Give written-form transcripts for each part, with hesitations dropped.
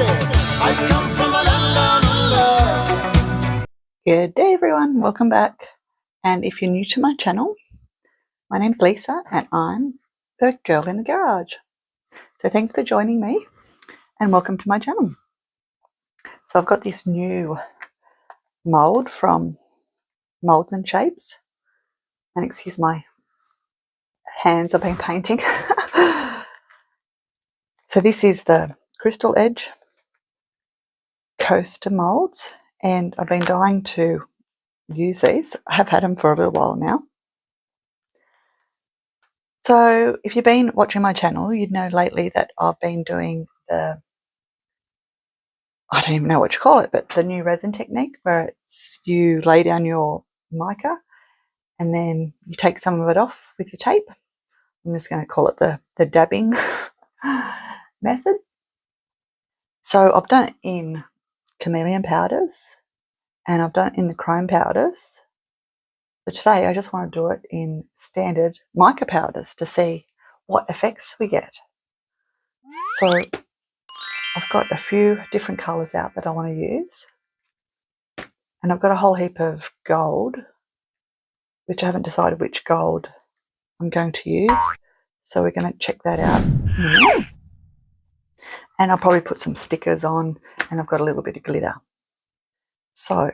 I come from a land down under. Good day everyone, welcome back. And if you're new to my channel, my name's Lisa and I'm the girl in the garage. So thanks for joining me and welcome to my channel. So I've got this new mold from Molds and Shapes, and excuse my hands, I've been painting. So this is the Crystal Edge coaster molds, and I've been dying to use these. I have had them for a little while now. So if you've been watching my channel, you'd know lately that I've been doing the, I don't even know what you call it, but the new resin technique where it's you lay down your mica and then you take some of it off with your tape. I'm just going to call it the dabbing method. So I've done it in chameleon powders and I've done it in the chrome powders. But today I just want to do it in standard mica powders to see what effects we get. So I've got a few different colours out that I want to use. And I've got a whole heap of gold, which I haven't decided which gold I'm going to use. So we're going to check that out in a minute. And I'll probably put some stickers on, and I've got a little bit of glitter. So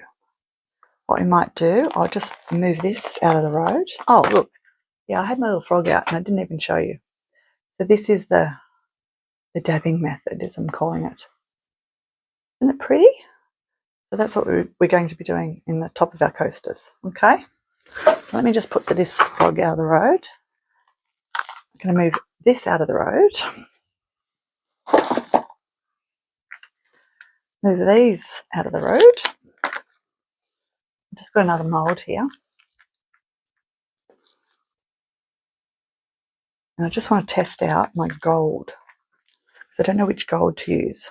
what we might do, I'll just move this out of the road. Oh, look. Yeah, I had my little frog out and I didn't even show you. So this is the dabbing method, as I'm calling it. Isn't it pretty? So that's what we're going to be doing in the top of our coasters. Okay. So let me just put this frog out of the road. I'm going to move this out of the road. Move these out of the road. I've just got another mould here. And I just want to test out my gold, because I don't know which gold to use.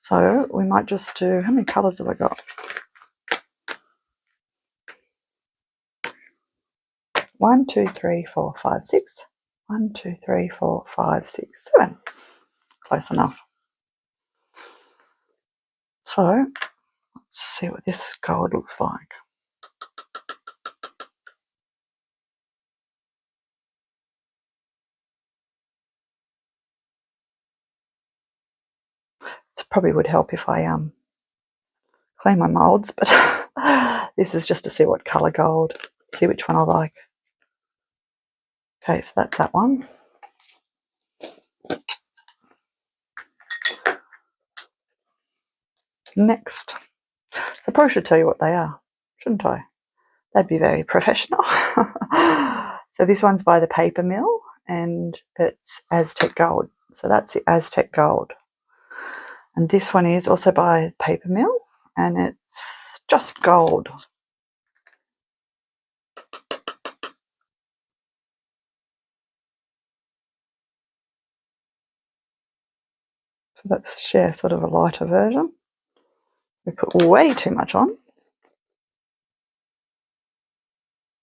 So we might just do, how many colours have I got? 1, 2, 3, 4, 5, 6. 1, 2, 3, 4, 5, 6, 7. Close enough. So let's see what this gold looks like. It probably would help if I clean my moulds, but this is just to see what colour gold, see which one I like. Okay, so that's that one. Next, I probably should tell you what they are, shouldn't I? That'd be very professional. So this one's by the paper mill and it's Aztec Gold. So that's the Aztec Gold. And this one is also by paper mill and it's just gold. So let's share sort of a lighter version. We put way too much on.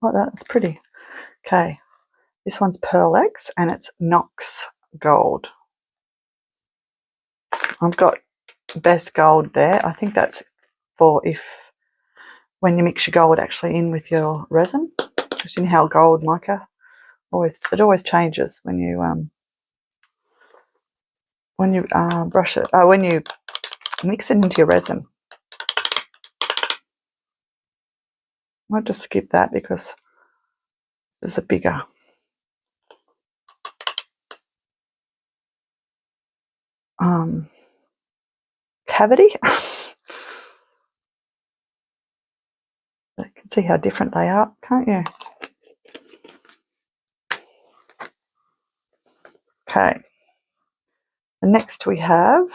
Oh, that's pretty. Okay, this one's Pearl X and it's Knox Gold. I've got best gold there. I think that's for when you mix your gold actually in with your resin, because you know how gold mica always changes when you brush it. When you mix it into your resin. I might just skip that because there's a bigger. Cavity. You can see how different they are, can't you? Okay. The next we have,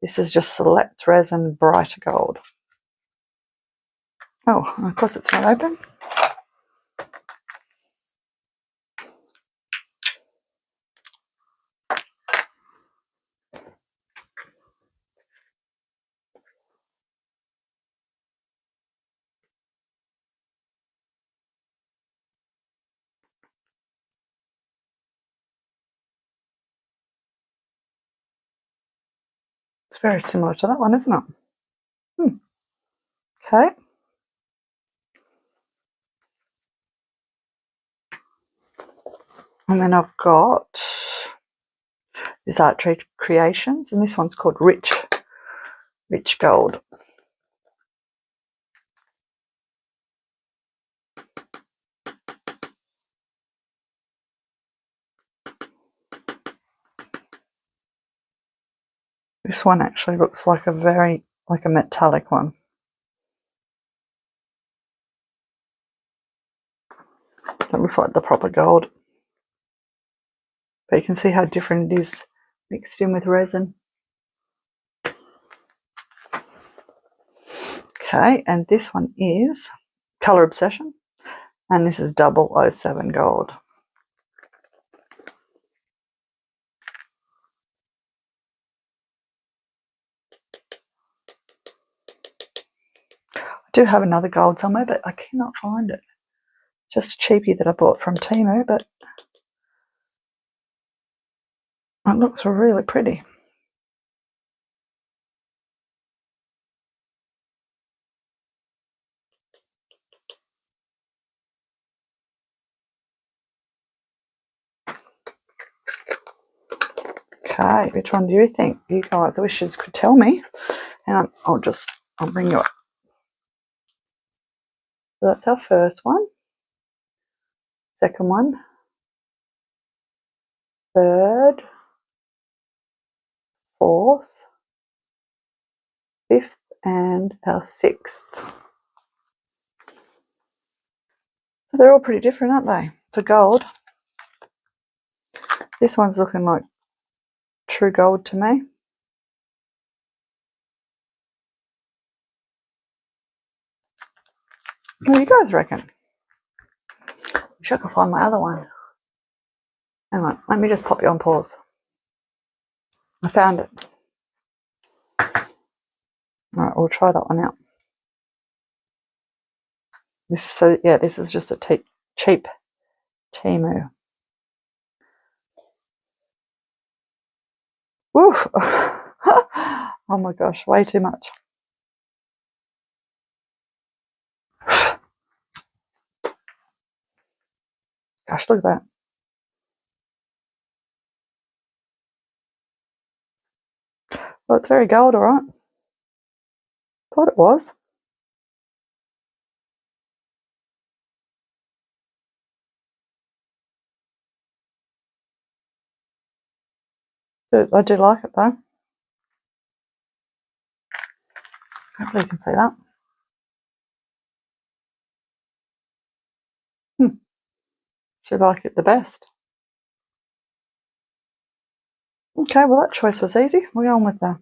this is just Select Resin Brighter Gold. Oh, of course it's not open. It's very similar to that one, isn't it? Okay. And then I've got this Art Tree Creations, and this one's called Rich Gold. This one actually looks like a metallic one. It looks like the proper gold. But you can see how different it is mixed in with resin. Okay, and this one is Colour Obsession, and this is 007 gold. I do have another gold somewhere, but I cannot find it. It's just a cheapie that I bought from Temu, but it looks really pretty. Okay, which one do you think? You guys' wishes could tell me. And I'll bring you up. So that's our first one. Second one. Third. Fourth. Fifth. And our sixth. So they're all pretty different, aren't they? For gold. This one's looking like true gold to me. What do you guys reckon? Wish I could find my other one. Hang on, let me just pop you on pause. I found it. Alright, we'll try that one out. This is just a cheap Temu. Woo! Oh my gosh, way too much. Gosh, look at that. Well, it's very gold, alright. Thought it was. I do like it though. Hopefully you can see that. Should like it the best. Okay, well that choice was easy. We're going with that.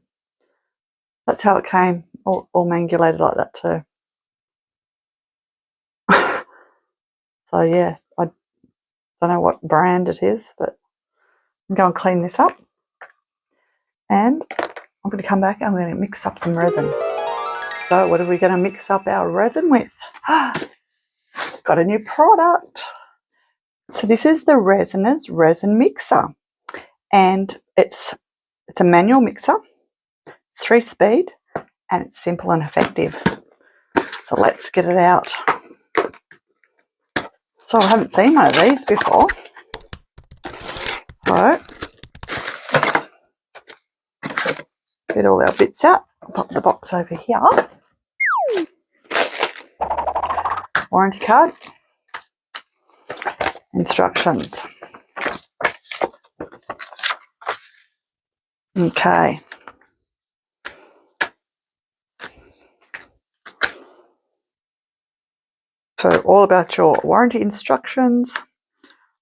That's how it came, all mangulated like that too. So yeah, I don't know what brand it is, but I'm going to clean this up. And I'm going to come back and I'm going to mix up some resin. So what are we going to mix up our resin with? Got a new product. So this is the Resiners Resin Mixer. And it's a manual mixer. It's 3-speed and it's simple and effective. So let's get it out. So I haven't seen one of these before. So get all our bits out. I'll pop the box over here. Warranty card. Instructions. Okay. So all about your warranty instructions.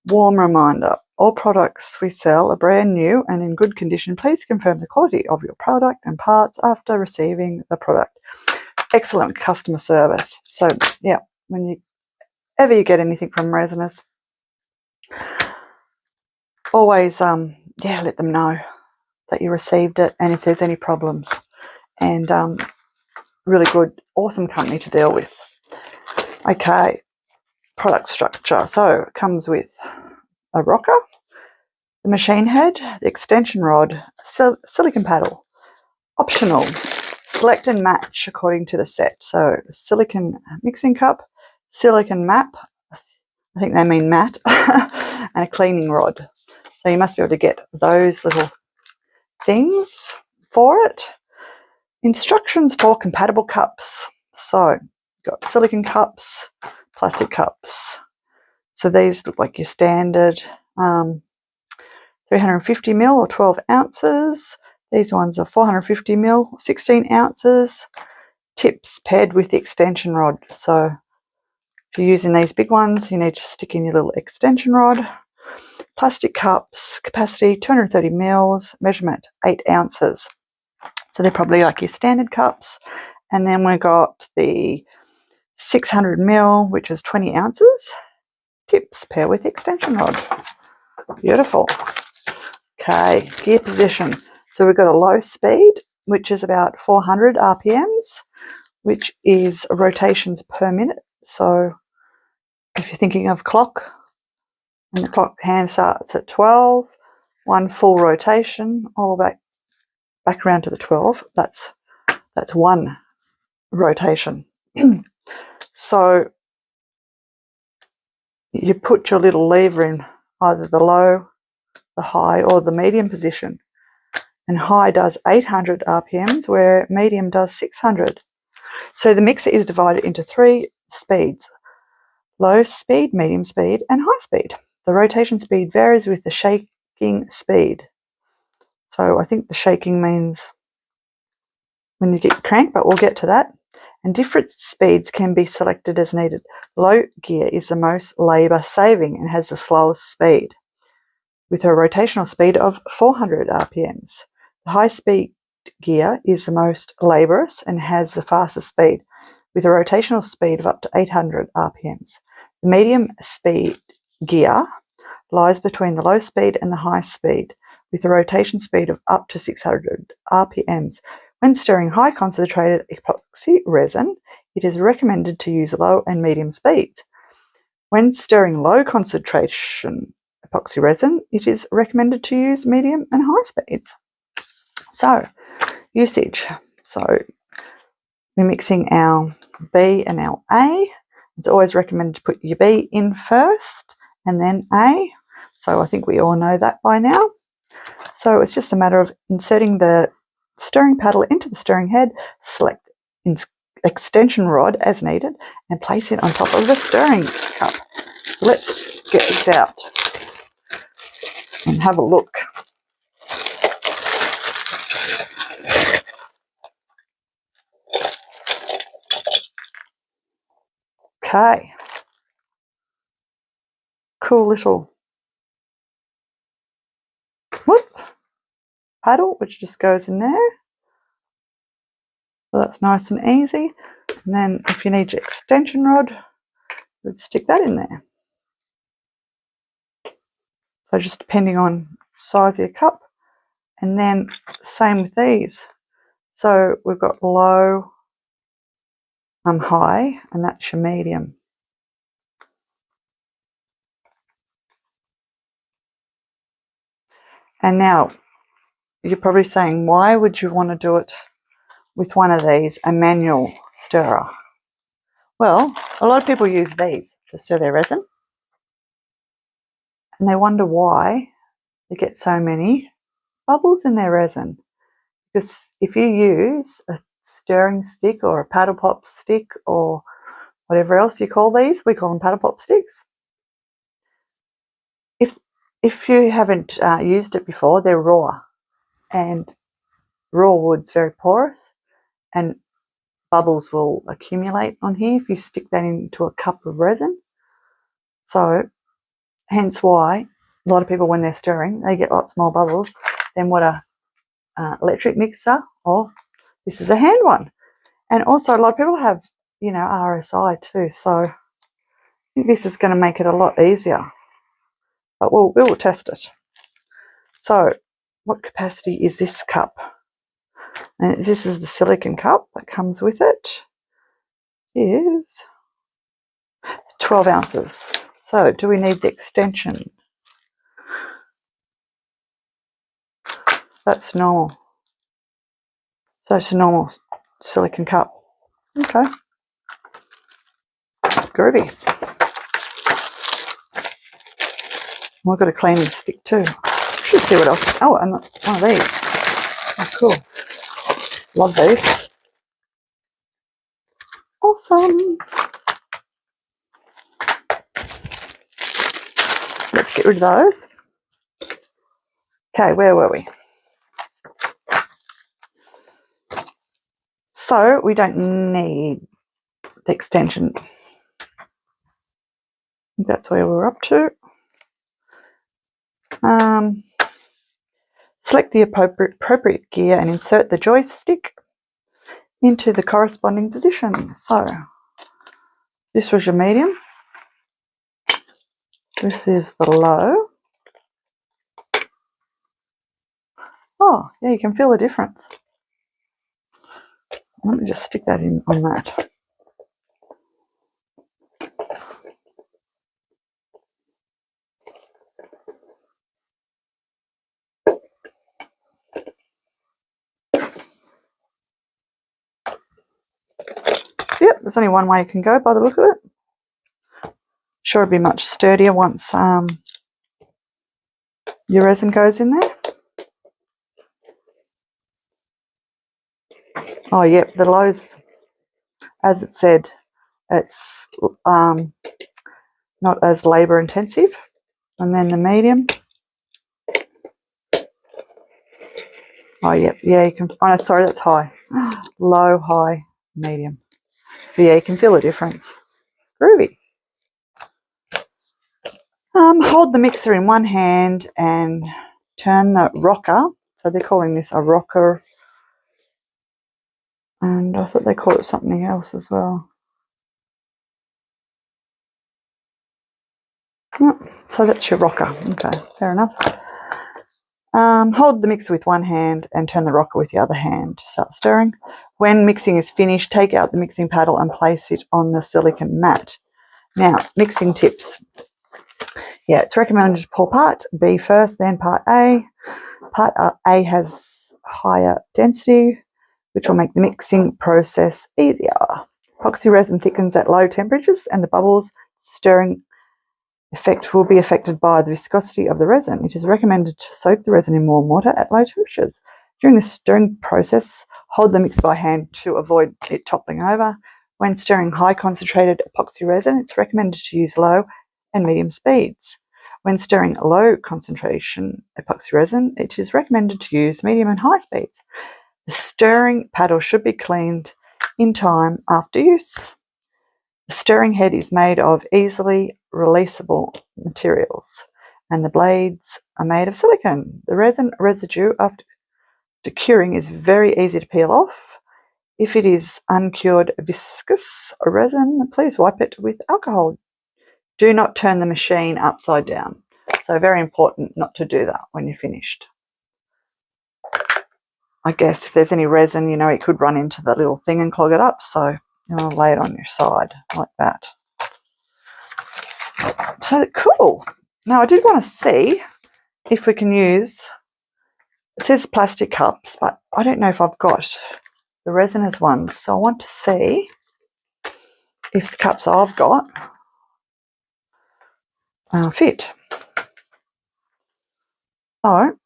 Warm reminder. All products we sell are brand new and in good condition. Please confirm the quality of your product and parts after receiving the product. Excellent customer service. So yeah, whenever you get anything from Resiners, always let them know that you received it and if there's any problems. And really good, awesome company to deal with. Okay, product structure. So it comes with a rocker, the machine head, the extension rod, silicone paddle, Optional. Select and match according to the set. So silicon mixing cup, silicon map, I think they mean mat, and a cleaning rod. So you must be able to get those little things for it. Instructions for compatible cups. So you've got silicon cups, plastic cups. So these look like your standard 350 ml or 12 ounces. These ones are 450 ml, 16 ounces. Tips paired with the extension rod. So if you're using these big ones, you need to stick in your little extension rod. Plastic cups, capacity 230 mils, measurement 8 ounces. So they're probably like your standard cups. And then we've got the 600 ml, which is 20 ounces. Tips pair with extension rod. Beautiful. Okay, gear position. So we've got a low speed, which is about 400 RPMs, which is rotations per minute. So if you're thinking of clock, and the clock hand starts at 12, one full rotation, all back around to the 12. That's one rotation. So you put your little lever in either the low, the high, or the medium position. And high does 800 RPMs, where medium does 600. So the mixer is divided into 3 speeds: low speed, medium speed, and high speed. The rotation speed varies with the shaking speed. So I think the shaking means when you get cranked, but we'll get to that. And different speeds can be selected as needed. Low gear is the most labour saving and has the slowest speed, with a rotational speed of 400 RPMs. The high speed gear is the most laborious and has the fastest speed, with a rotational speed of up to 800 RPMs. The medium speed gear lies between the low speed and the high speed, with a rotation speed of up to 600 RPMs. When stirring high concentrated epoxy resin, it is recommended to use low and medium speeds. When stirring low concentration epoxy resin, it is recommended to use medium and high speeds. So, usage. So, we're mixing our B and our A. It's always recommended to put your B in first and then A. So I think we all know that by now. So it's just a matter of inserting the stirring paddle into the stirring head, select extension rod as needed, and place it on top of the stirring cup. So let's get this out and have a look. Okay. Cool little paddle, which just goes in there. So that's nice and easy. And then if you need your extension rod, you'd stick that in there. So just depending on size of your cup. And then same with these. So we've got low, high, and that's your medium. And now you're probably saying, why would you want to do it with one of these, a manual stirrer? Well, a lot of people use these to stir their resin, and they wonder why they get so many bubbles in their resin. Because if you use a stirring stick or a paddle pop stick or whatever else you call these, we call them paddle pop sticks. If you haven't used it before, they're raw, and raw wood's very porous, and bubbles will accumulate on here if you stick that into a cup of resin. So hence why a lot of people, when they're stirring, they get lots more bubbles than what a electric mixer, or this is a hand one. And also a lot of people have, RSI too, so I think this is going to make it a lot easier, but we'll test it. So what capacity is this cup? And this is the silicone cup that comes with it. It is 12 ounces. So do we need the extension? That's normal. So it's a normal silicone cup. Okay. Groovy. I've got to clean this stick too. Should see what else. Oh, and one of these. Oh, cool. Love these. Awesome. Let's get rid of those. Okay, where were we? So we don't need the extension. I think that's where we're up to. Select the appropriate gear and insert the joystick into the corresponding position. So this was your medium. This is the low. Oh, yeah, you can feel the difference. Let me just stick that in on that. Yep, there's only one way you can go by the look of it. Sure, it'll be much sturdier once your resin goes in there. Oh, yep, the lows, as it said, it's not as labour intensive. And then the medium. Oh, yep, yeah, you can. Oh, no, sorry, that's high. Low, high, medium. So, yeah, you can feel the difference. Groovy. Hold the mixer in one hand and turn the rocker. So they're calling this a rocker. And I thought they called it something else as well. Oh, so that's your rocker. Okay, fair enough. Hold the mixer with one hand and turn the rocker with the other hand to start stirring. When mixing is finished, take out the mixing paddle and place it on the silicone mat. Now, mixing tips. Yeah, it's recommended to pour part B first, then part A. Part A has higher density, which will make the mixing process easier. Epoxy resin thickens at low temperatures and the bubbles stirring effect will be affected by the viscosity of the resin. It is recommended to soak the resin in warm water at low temperatures. During the stirring process, hold the mix by hand to avoid it toppling over. When stirring high concentrated epoxy resin, it's recommended to use low and medium speeds. When stirring low concentration epoxy resin, it is recommended to use medium and high speeds. The stirring paddle should be cleaned in time after use. The stirring head is made of easily releasable materials and the blades are made of silicone. The resin residue after curing is very easy to peel off. If it is uncured viscous resin, please wipe it with alcohol. Do not turn the machine upside down. So very important not to do that when you're finished. I guess if there's any resin, it could run into the little thing and clog it up. So you want to lay it on your side like that. So cool. Now I did want to see if we can use, it says plastic cups, but I don't know if I've got the Resiners ones. So I want to see if the cups I've got fit. So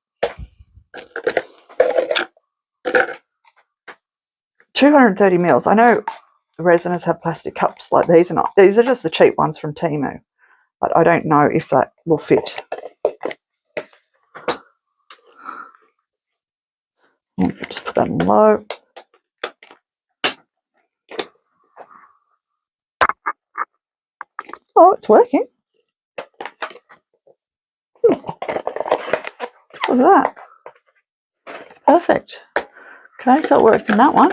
230 mils. I know the Resiners have plastic cups like these, and these are just the cheap ones from Temu, but I don't know if that will fit. Just put that on low. Oh, it's working. Look at that. Perfect. Okay, so it works in that one.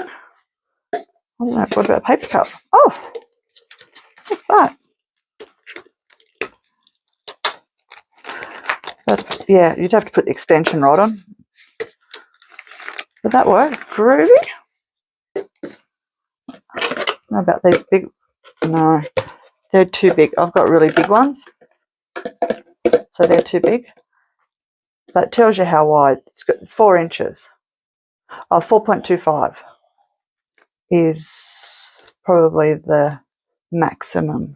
I don't know, what about a paper cup? Oh, look at that. But yeah, you'd have to put the extension rod on. But that works. Groovy. How about these big? No, they're too big. I've got really big ones. So they're too big. But it tells you how wide. It's got 4 inches. Oh, 4.25. is probably the maximum.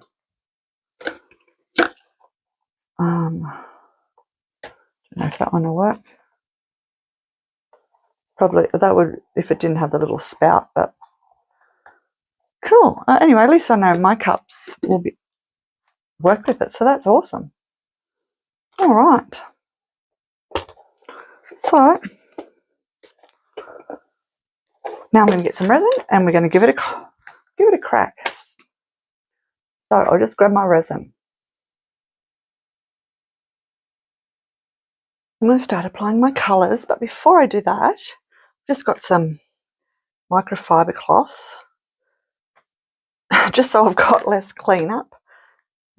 Don't know if that one will work. Probably that would if it didn't have the little spout, but cool. Anyway, at least I know my cups will work with it, so that's awesome. All right. So now I'm going to get some resin and we're going to give it a crack. So I'll just grab my resin. I'm going to start applying my colours, but before I do that, I've just got some microfiber cloths, just so I've got less cleanup.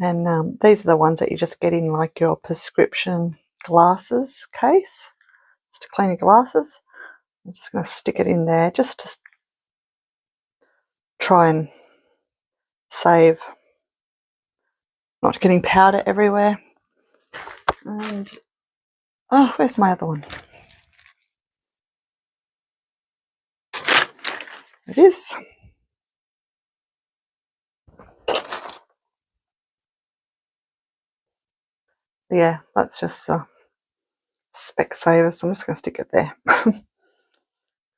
And these are the ones that you just get in like your prescription glasses case, just to clean your glasses. I'm just going to stick it in there just to try and save not getting powder everywhere. And oh, where's my other one? It is. Yeah, that's just spec saver, so I'm just going to stick it there.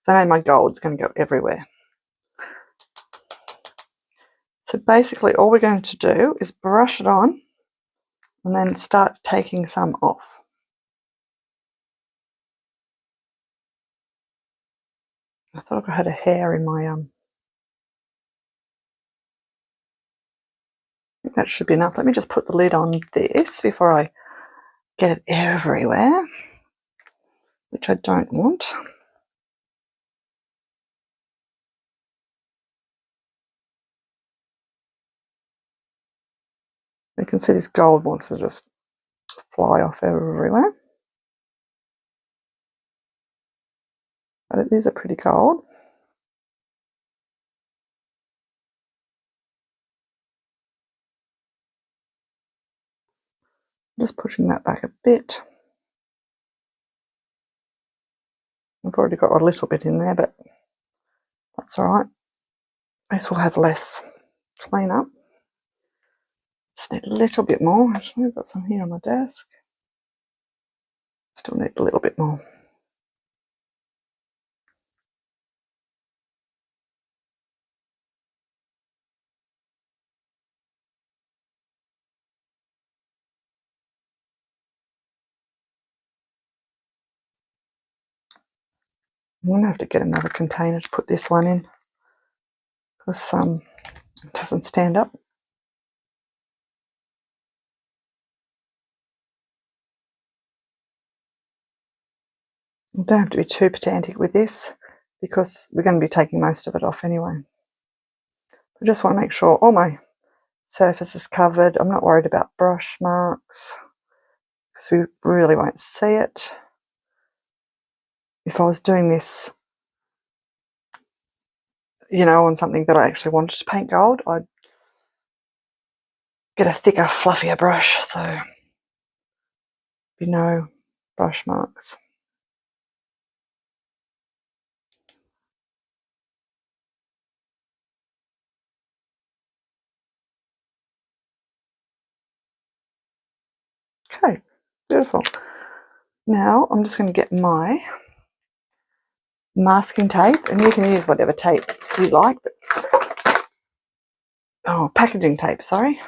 So I know my gold's going to go everywhere. So basically all we're going to do is brush it on and then start taking some off. I thought I had a hair in my I think that should be enough. Let me just put the lid on this before I get it everywhere, which I don't want. You can see this gold wants to just fly off everywhere. But it is a pretty gold. Just pushing that back a bit. I've already got a little bit in there, but that's all right. This will have less cleanup. Just need a little bit more. Actually, I've got some here on my desk. Still need a little bit more. I'm going to have to get another container to put this one in because it doesn't stand up. You don't have to be too pedantic with this because we're going to be taking most of it off anyway. I just want to make sure all my surface is covered. I'm not worried about brush marks because we really won't see it. If I was doing this, you know, on something that I actually wanted to paint gold, I'd get a thicker, fluffier brush, so be no brush marks. Okay, beautiful. Now I'm just going to get my masking tape, and you can use whatever tape you like. Oh, packaging tape, sorry.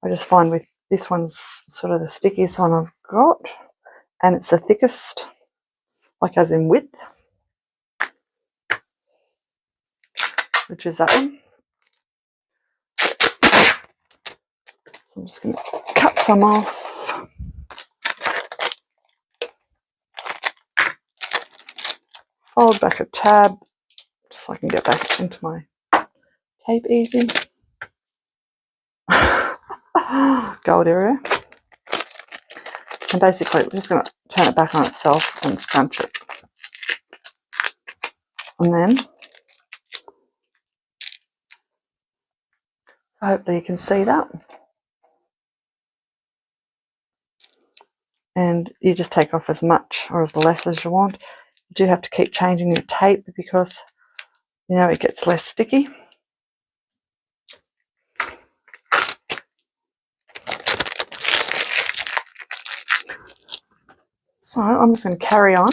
I just find with this one's sort of the stickiest one I've got, and it's the thickest, like as in width, which is that one. So I'm just going to cut some off. Fold back a tab just so I can get back into my tape easy. Gold area. And basically we're just going to turn it back on itself and scrunch it. And then hopefully you can see that. And you just take off as much or as less as you want. You do have to keep changing your tape because You know, it gets less sticky. So I'm just going to carry on.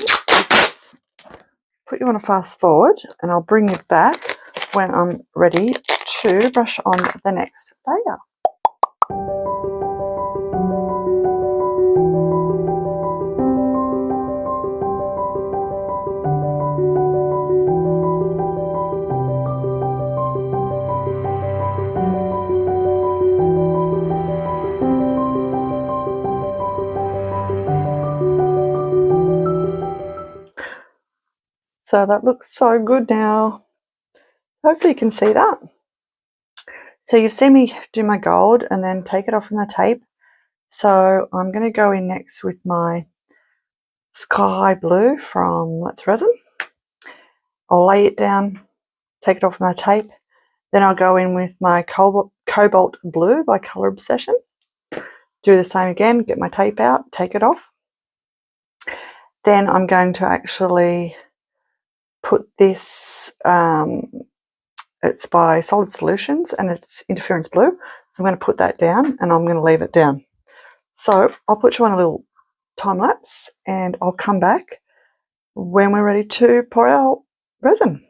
Put you on a fast forward and I'll bring you back when I'm ready to brush on the next layer. So that looks so good now. Hopefully you can see that. So you've seen me do my gold and then take it off from the tape. So I'm going to go in next with my sky blue from Let's Resin. I'll lay it down, take it off my tape. Then I'll go in with my cobalt blue by Colour Obsession. Do the same again, get my tape out, take it off. Then I'm going to actually put this, it's by Solid Solutions and it's Interference Blue. So I'm going to put that down and I'm going to leave it down. So I'll put you on a little time lapse and I'll come back when we're ready to pour our resin.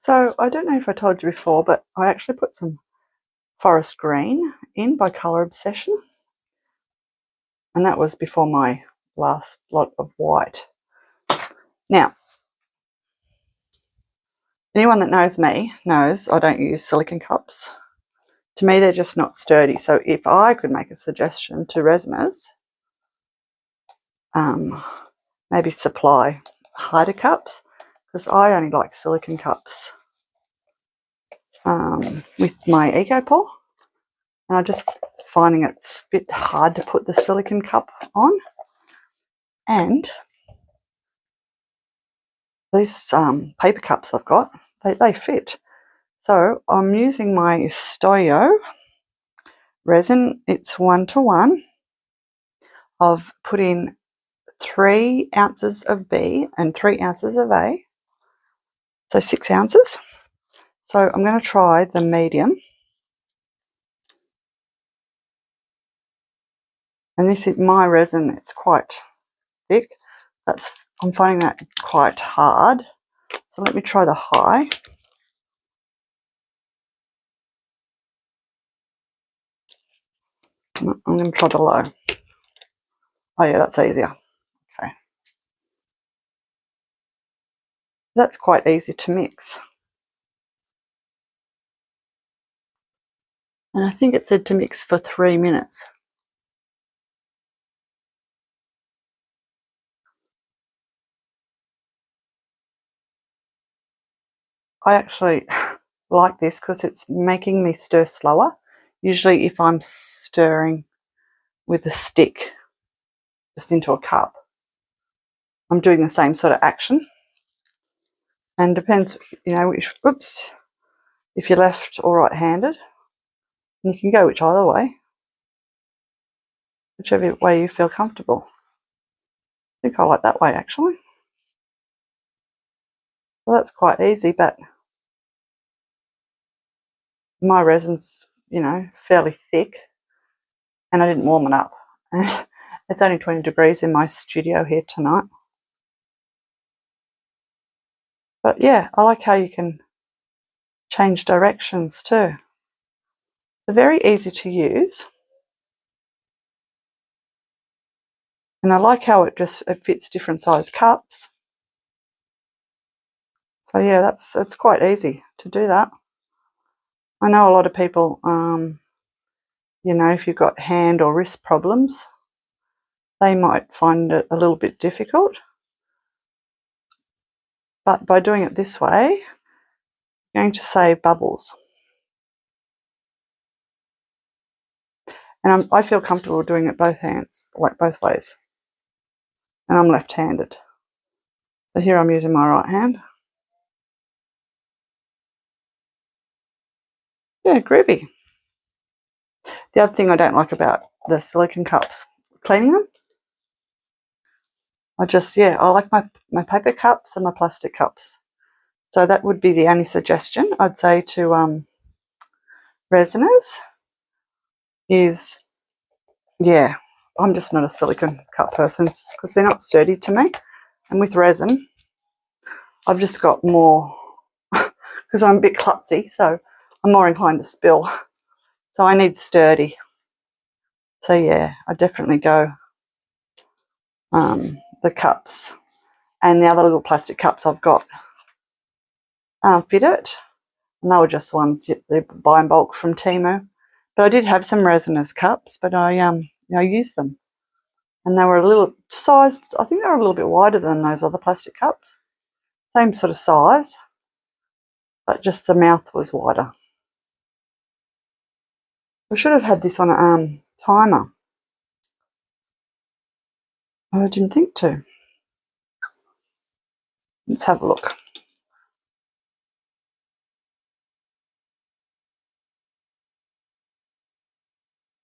So I don't know if I told you before, but I actually put some forest green in by Colour Obsession. And that was before my last lot of white. Now, anyone that knows me knows I don't use silicone cups. To me, they're just not sturdy. So if I could make a suggestion to resiners, maybe supply harder cups, because I only like silicone cups with my Eco Pour. And I'm just finding it's a bit hard to put the silicone cup on. And these paper cups I've got, they fit. So I'm using my Stoyo resin. It's 1:1. I've put in 3 ounces of B and 3 ounces of A, so 6 ounces. So I'm going to try the medium. And this is my resin, it's quite thick. I'm finding that quite hard. So let me try the high. I'm going to try the low. Oh yeah, that's easier. Okay. That's quite easy to mix. And I think it said to mix for 3 minutes. I actually like this because it's making me stir slower. Usually if I'm stirring with a stick just into a cup, I'm doing the same sort of action. And depends, you know, if you're left or right-handed, and you can go either way, whichever way you feel comfortable. I think I like that way actually. Well, that's quite easy, but my resin's, you know, fairly thick, and I didn't warm it up. And it's only 20 degrees in my studio here tonight. But yeah, I like how you can change directions too. They're very easy to use. And I like how it fits different size cups. So yeah, it's quite easy to do that. I know a lot of people, you know, if you've got hand or wrist problems, they might find it a little bit difficult. But by doing it this way, you're going to save bubbles. And I feel comfortable doing it both hands, like both ways. And I'm left-handed. So here I'm using my right hand. Yeah, groovy. The other thing I don't like about the silicone cups, cleaning them, I like my paper cups and my plastic cups. So that would be the only suggestion I'd say to resiners is, yeah, I'm just not a silicone cup person because they're not sturdy to me. And with resin, I've just got more, because I'm a bit klutzy, so I'm more inclined to spill. So I need sturdy. So yeah, I definitely go the cups. And the other little plastic cups I've got fit it. And they were just ones they buy in bulk from Temu. But I did have some resinous cups, but I used them. And they were a little sized, I think they were a little bit wider than those other plastic cups. Same sort of size, but just the mouth was wider. I should have had this on a timer. I didn't think to. Let's have a look.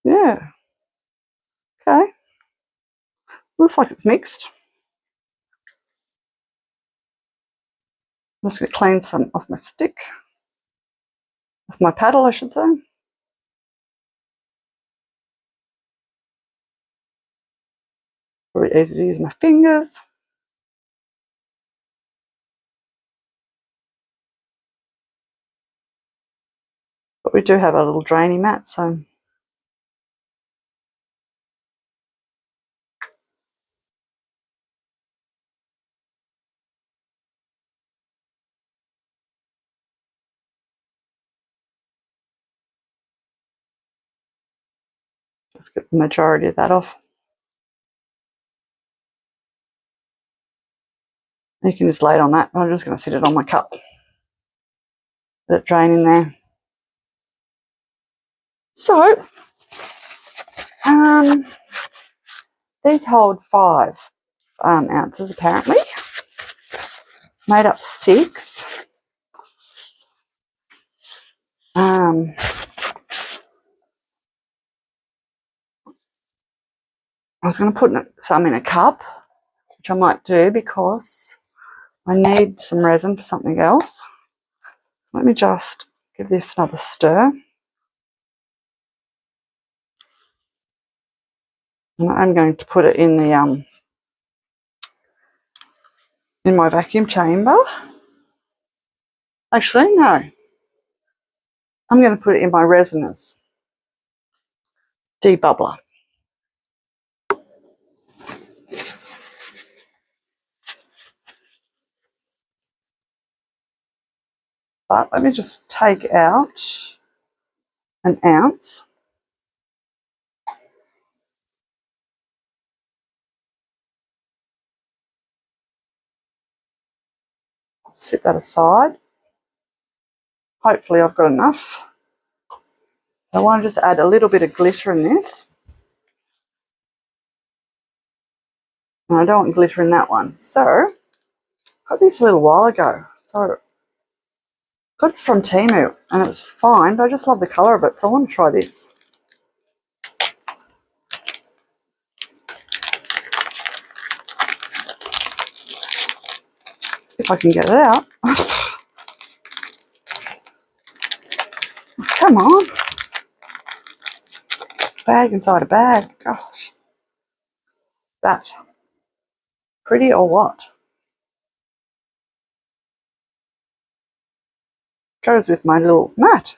Yeah. Okay. Looks like it's mixed. I'm just going to clean some off my stick. Off my paddle, I should say. Very easy to use my fingers. But we do have a little drainy mat, so just get the majority of that off. You can just lay it on that. I'm just going to sit it on my cup. Let it drain in there. So, these hold 5 ounces apparently. Made up 6. I was going to put some in a cup, which I might do because I need some resin for something else. Let me just give this another stir. And I'm going to put it in the in my vacuum chamber. Actually, no. I'm going to put it in my Resiners debubbler. But let me just take out an ounce. Set that aside. Hopefully I've got enough. I want to just add a little bit of glitter in this. And I don't want glitter in that one. So, I got this a little while ago. So, got it from Temu and it's fine, but I just love the colour of it. So I want to try this. if I can get it out. Come on. Bag inside a bag. Gosh. That pretty or what? Goes with my little mat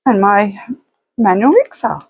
and my manual mixer.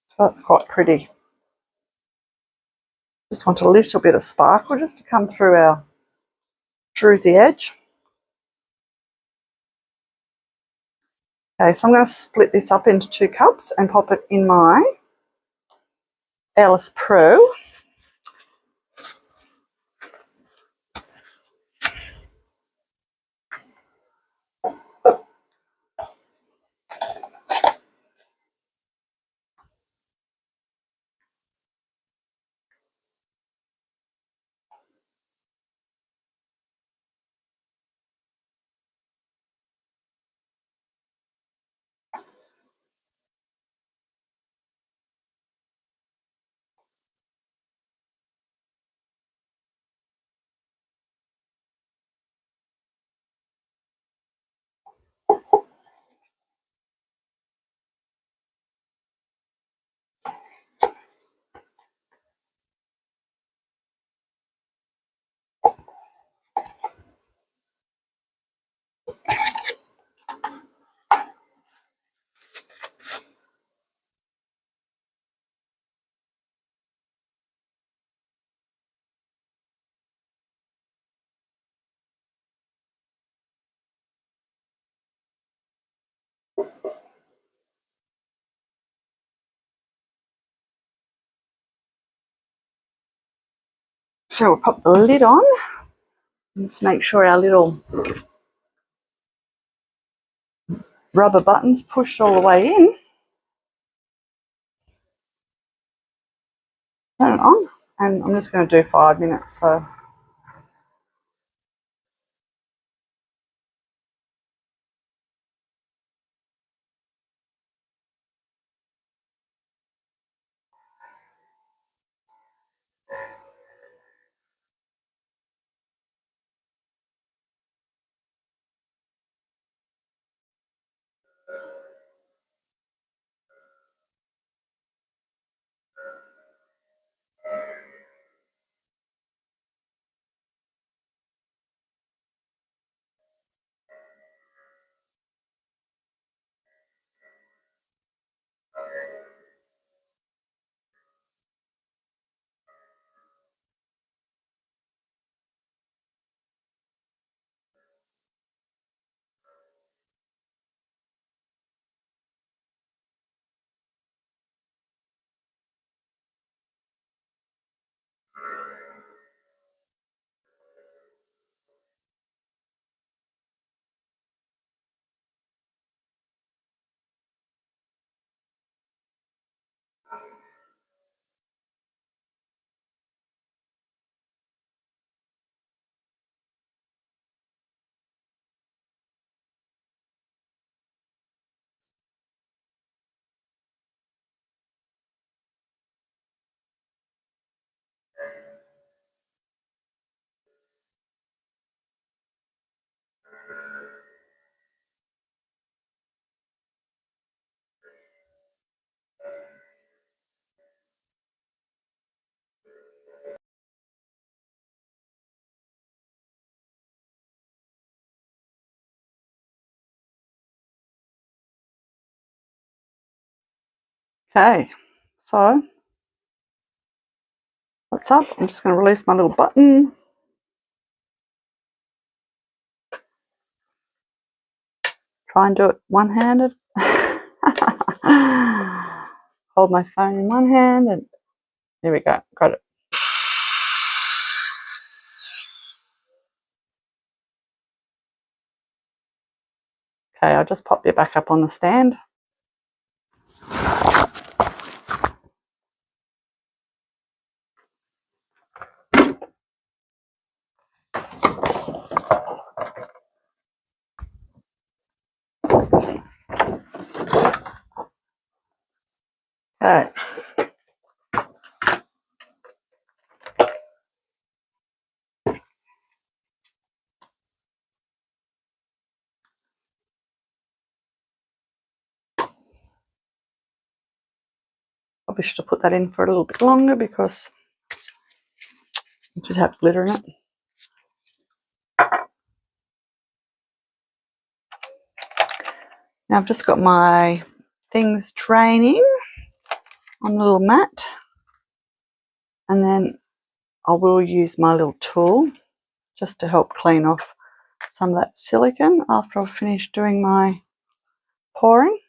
So that's quite pretty. Just want a little bit of sparkle just to come through our droopy edge. Okay, so I'm going to split this up into 2 cups and pop it in my Alice Pro. So we'll pop the lid on. Just make sure our little rubber buttons pushed all the way in. Turn it on, and I'm just going to do 5 minutes. So okay, so what's up? I'm just going to release my little button. Try and do it one-handed. Hold my phone in one hand, and There we go. Got it. Okay, I'll just pop you back up on the stand. Okay. Probably should have put that in for a little bit longer because it should have glitter in it. Now I've just got my things draining on the little mat, and then I will use my little tool just to help clean off some of that silicone after I've finished doing my pouring.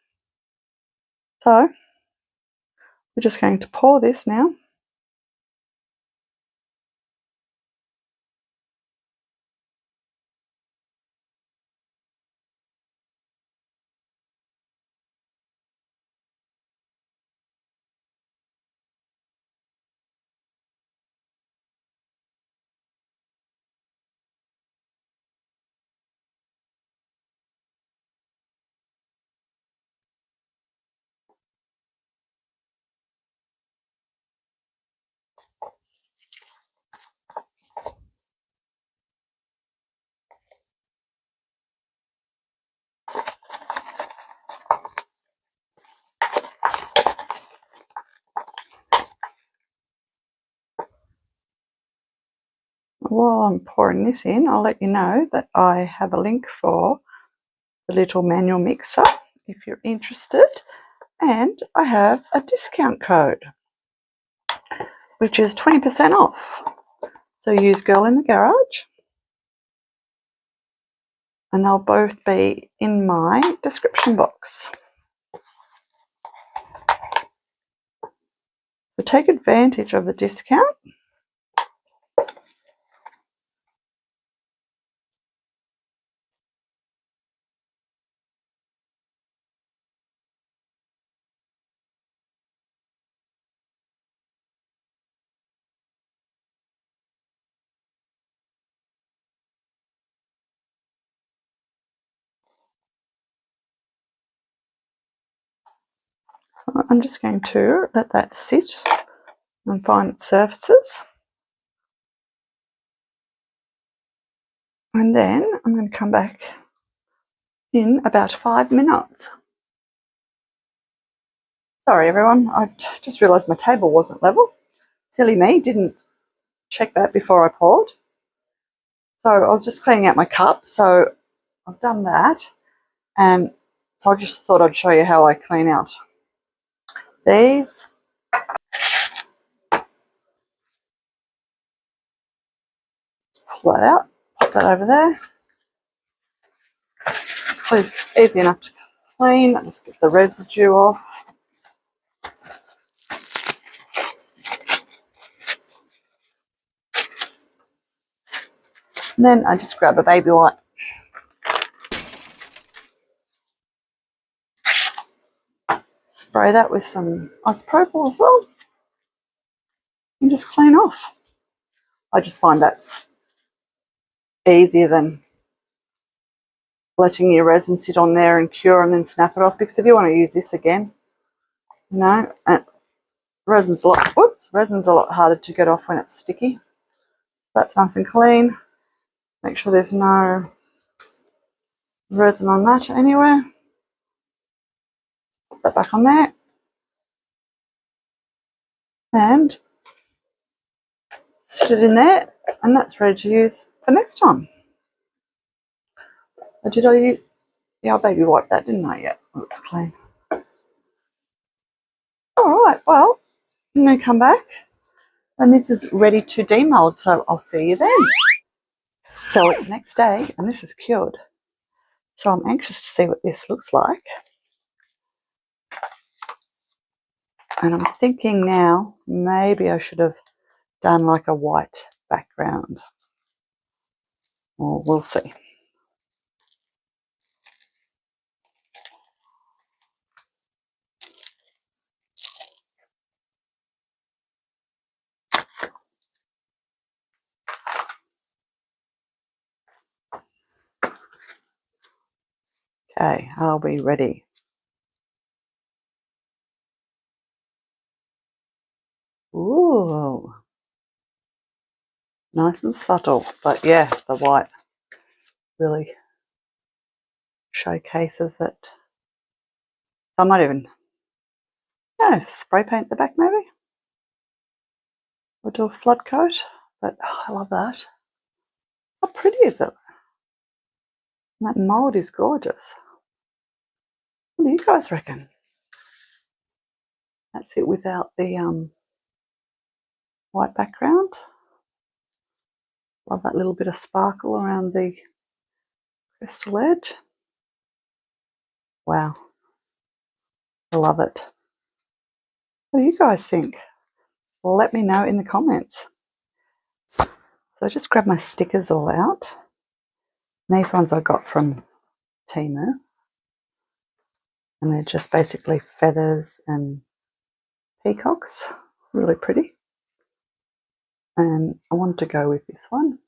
So we're just going to pour this now. While I'm pouring this in, I'll let you know that I have a link for the little manual mixer if you're interested, and I have a discount code which is 20% off. So use Girl in the Garage, and they'll both be in my description box. So take advantage of the discount. I'm just going to let that sit and find its surfaces. And then I'm going to come back in about 5 minutes. Sorry everyone, I just realised my table wasn't level. Silly me, didn't check that before I poured. So I was just cleaning out my cups, so I've done that. And so I just thought I'd show you how I clean out these. Pull that out, pop that over there. It's easy enough to clean. I just get the residue off. And then I just grab a baby wipe. Spray that with some isopropyl as well. And just clean off. I just find that's easier than letting your resin sit on there and cure and then snap it off, because if you want to use this again, you know, resin's a lot harder to get off when it's sticky. That's nice and clean. Make sure there's no resin on that anywhere. Put that back on there. And sit it in there, and that's ready to use for next time. Or did I use? Yeah, I baby wiped that, didn't I? Yeah, it looks clean. Alright, well, I'm going to come back, and this is ready to demold, so I'll see you then. So it's next day, and this is cured. So I'm anxious to see what this looks like. And I'm thinking now maybe I should have done like a white background. Well, we'll see. Okay, are we ready? Ooh, nice and subtle, but yeah, the white really showcases it. I might even, spray paint the back maybe. Or do a flood coat, but I love that. How pretty is it? And that mould is gorgeous. What do you guys reckon? That's it without the white background. Love that little bit of sparkle around the crystal edge. Wow, I love it. What do you guys think? Let me know in the comments. So I just grabbed my stickers all out. These ones I got from Temu. And they're just basically feathers and peacocks. Really pretty. And I wanted to go with this one.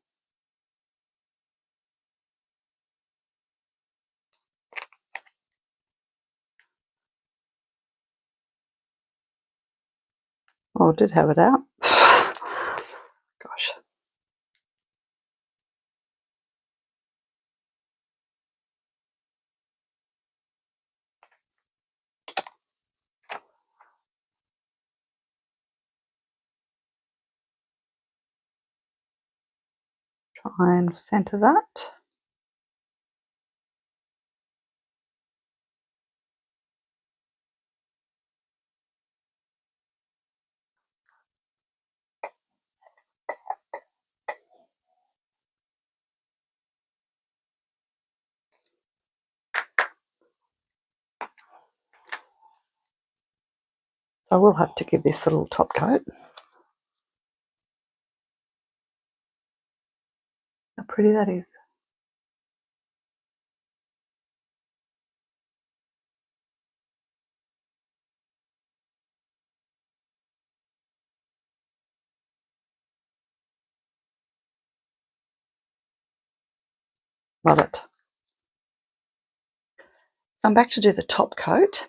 Oh, I did have it out. Gosh. Try and centre that. I will have to give this a little top coat. How pretty that is. Love it. So I'm back to do the top coat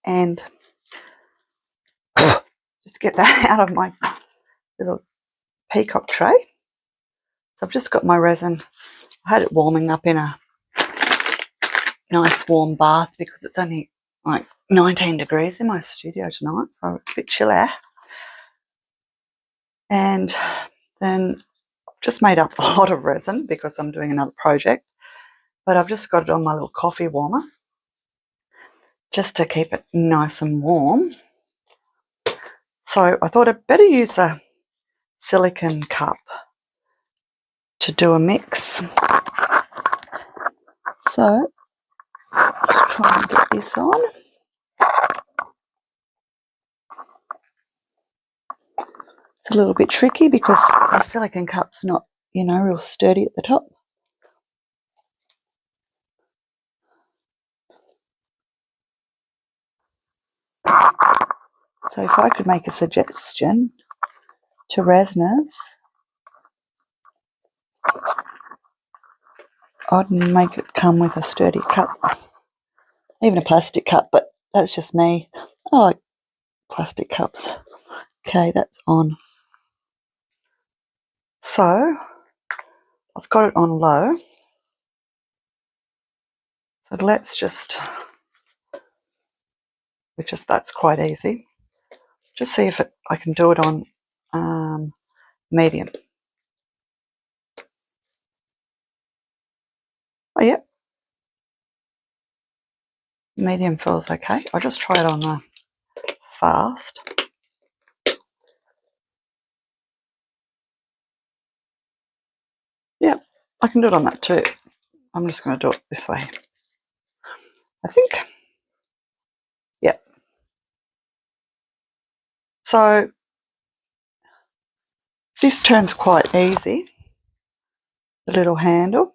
and just get that out of my little peacock tray. So I've just got my resin. I had it warming up in a nice warm bath because it's only like 19 degrees in my studio tonight, so it's a bit chilly. And then I've just made up a lot of resin because I'm doing another project, but I've just got it on my little coffee warmer just to keep it nice and warm. So I thought I'd better use a silicone cup to do a mix. So just try and get this on. It's a little bit tricky because the silicone cup's not, real sturdy at the top. So if I could make a suggestion to resiners, I'd make it come with a sturdy cup, even a plastic cup, but that's just me. I like plastic cups. Okay, that's on. So I've got it on low. So let's that's quite easy. Just see if I can do it on medium. Oh, yep. Medium feels okay. I'll just try it on the fast. Yep, I can do it on that too. I'm just going to do it this way. I think. Yep. So this turns quite easy, the little handle.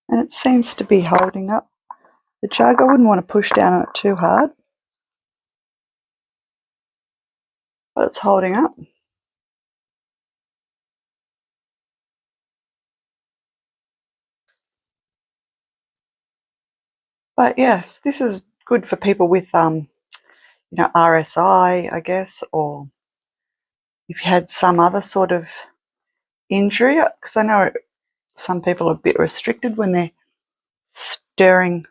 And it seems to be holding up the jug. I wouldn't want to push down on it too hard, but it's holding up. But yeah, this is good for people with RSI, I guess, or if you had some other sort of injury, because I know some people are a bit restricted when they're stirring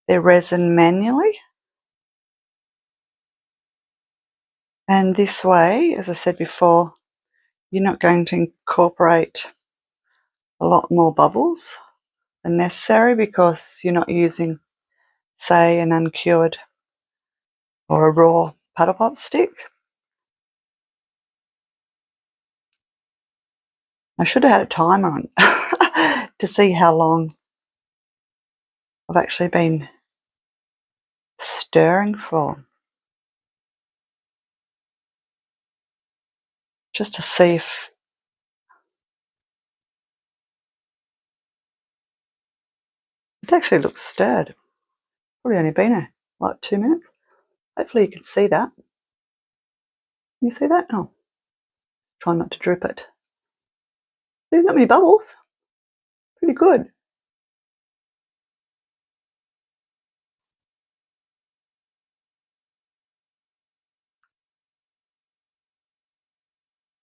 their resin manually. And this way, as I said before, you're not going to incorporate a lot more bubbles than necessary because you're not using, say, an uncured or a raw paddle pop stick. I should have had a timer on to see how long I've actually been stirring for, just to see if it actually looks stirred. Probably only been there like 2 minutes. Hopefully you can see that. Can you see that? Oh, try not to drip it. There's not many bubbles. Pretty good.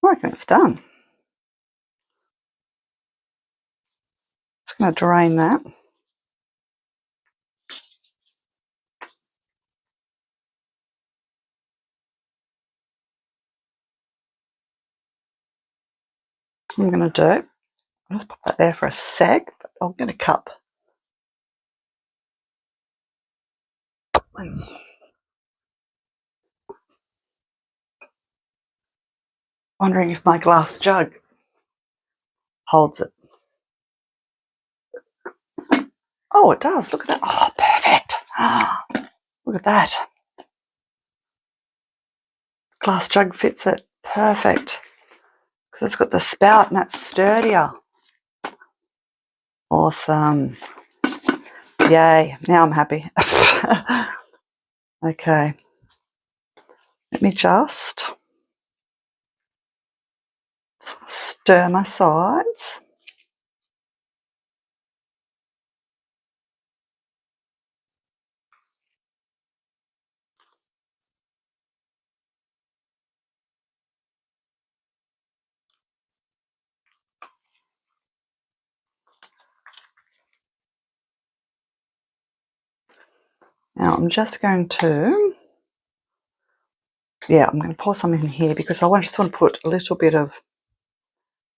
I reckon it's done. Just going to drain that. What I'm going to do, I'll just put that there for a sec, but I'll get a cup. Wondering if my glass jug holds it. Oh, it does. Look at that. Oh, perfect. Ah, look at that. Glass jug fits it. Perfect. Because it's got the spout and that's sturdier. Awesome. Yay. Now I'm happy. Okay. Let me just stir my sides. Now I'm just going to, I'm going to pour some in here because I just want to put a little bit of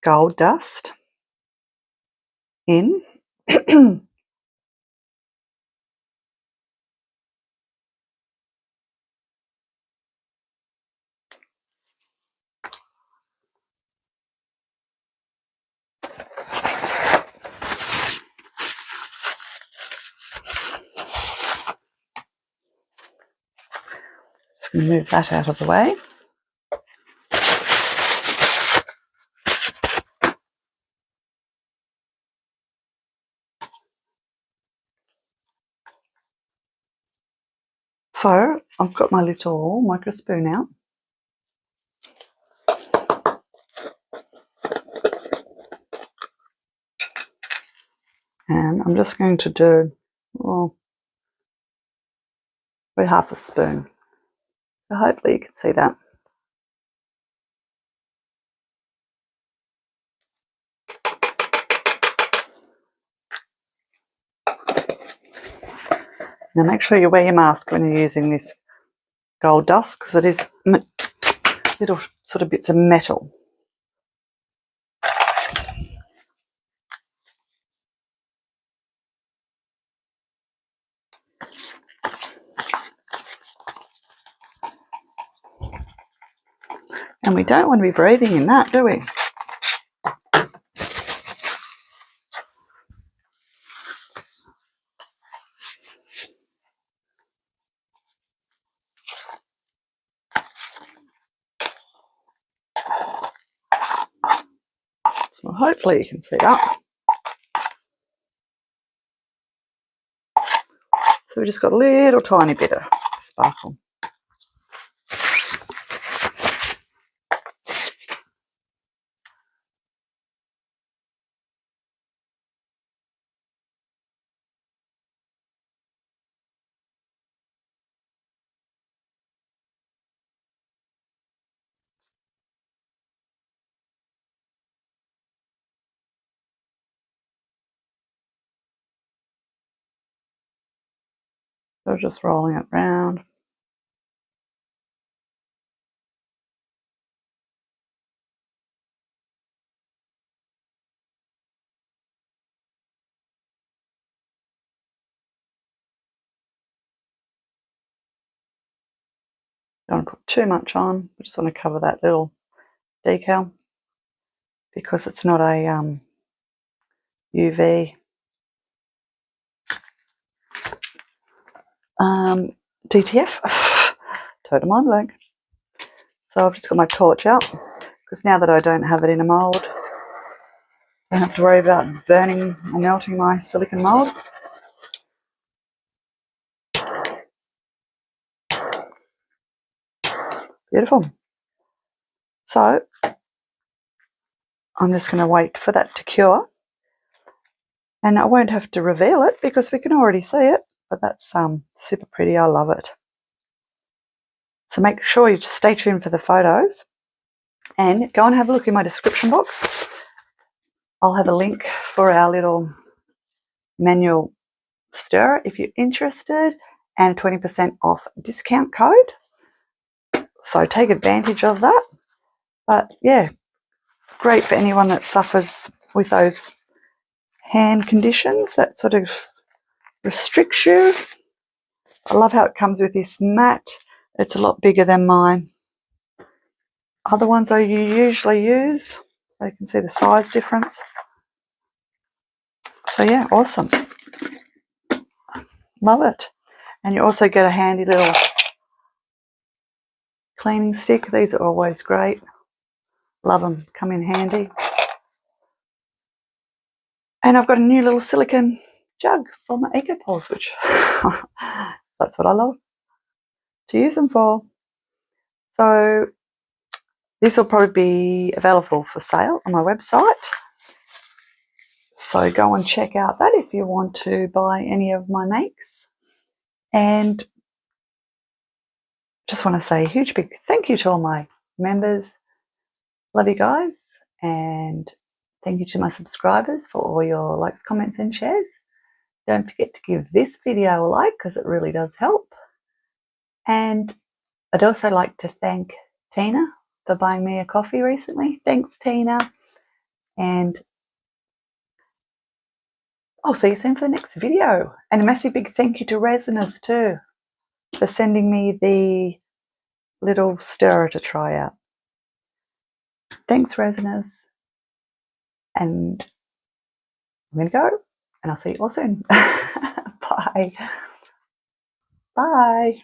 gold dust in. Just going to move that out of the way. So I've got my little micro spoon out. And I'm just going to do, well, probably half a spoon. So hopefully you can see that. Now make sure you wear your mask when you're using this gold dust because it is little sort of bits of metal. And we don't want to be breathing in that, do we? Well, hopefully you can see that. So we just got a little tiny bit of sparkle. So just rolling it round. Don't want to put too much on. I just want to cover that little decal because it's not a UV DTF. Total mind blank. So I've just got my torch out because now that I don't have it in a mould, I don't have to worry about burning or melting my silicone mould. Beautiful. So I'm just going to wait for that to cure, and I won't have to reveal it because we can already see it, but that's super pretty. I love it. So make sure you stay tuned for the photos and go and have a look in my description box. I'll have a link for our little manual stir if you're interested, and a 20% off discount code. So take advantage of that. But yeah, great for anyone that suffers with those hand conditions that sort of restricts you. I love how it comes with this mat. It's a lot bigger than my other ones I usually use. So you can see the size difference. So yeah, awesome. Love it. And you also get a handy little cleaning stick. These are always great. Love them. Come in handy. And I've got a new little silicone jug for my eco poles, which that's what I love to use them for. So this will probably be available for sale on my website. So go and check out that if you want to buy any of my makes. And just want to say a huge big thank you to all my members. Love you guys. And thank you to my subscribers for all your likes, comments and shares. Don't forget to give this video a like because it really does help. And I'd also like to thank Tina for buying me a coffee recently. Thanks, Tina. And I'll see you soon for the next video. And a massive big thank you to Resiners too for sending me the little stirrer to try out. Thanks, Resiners. And I'm going to go, and I'll see you all soon. Bye. Bye.